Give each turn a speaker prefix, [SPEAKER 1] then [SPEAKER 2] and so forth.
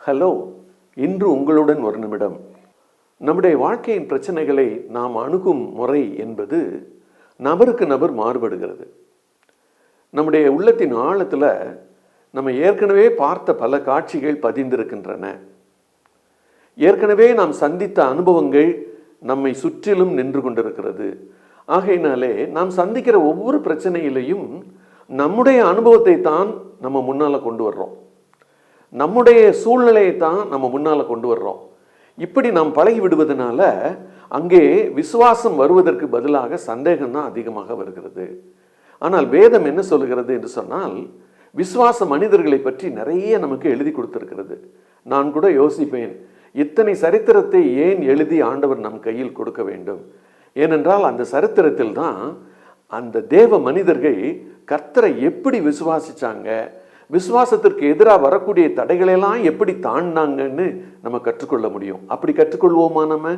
[SPEAKER 1] Hello, இன்று உங்களுடன் ஒரு நிமிடம். நம்முடைய வாழ்க்கையின் பிரச்சனைகளை நாம் அணுகும் முறை என்பது நபருக்கு நபர் மாறுபடுகிறது. நம்முடைய உள்ளத்தின் ஆழத்தில் நம்ம ஏற்கனவே பார்த்த பல காட்சிகள் பதிந்திருக்கின்றன. ஏற்கனவே நாம் சந்தித்த அனுபவங்கள் நம்மை சுற்றிலும் நின்று கொண்டிருக்கிறது. ஆகையினாலே நாம் சந்திக்கிற ஒவ்வொரு பிரச்சனையிலையும் நம்முடைய அனுபவத்தை தான் நம்ம முன்னால் கொண்டு வர்றோம், நம்முடைய சூழ்நிலையை தான் நம்ம முன்னால் கொண்டு வர்றோம். இப்படி நாம் பழகி விடுவதனால அங்கே விசுவாசம் வருவதற்கு பதிலாக சந்தேகம் தான் அதிகமாக வருகிறது. ஆனால் வேதம் என்ன சொல்லுகிறது என்று சொன்னால், விசுவாச மனிதர்களை பற்றி நிறைய நமக்கு எழுதி கொடுத்திருக்கிறது. நான் கூட யோசிப்பேன், இத்தனை சரித்திரத்தை ஏன் எழுதி ஆண்டவர் நம் கையில் கொடுக்க வேண்டும்? ஏனென்றால் அந்த சரித்திரத்தில் தான் அந்த தேவ மனிதர்கள் கர்த்தரை எப்படி விசுவாசிச்சாங்க, விசுவாசத்திற்கு எதிராக வரக்கூடிய தடைகளெல்லாம் எப்படி தாண்டினாங்கன்னு நம்ம கற்றுக்கொள்ள முடியும். அப்படி கற்றுக்கொள்வோமா நம்ம?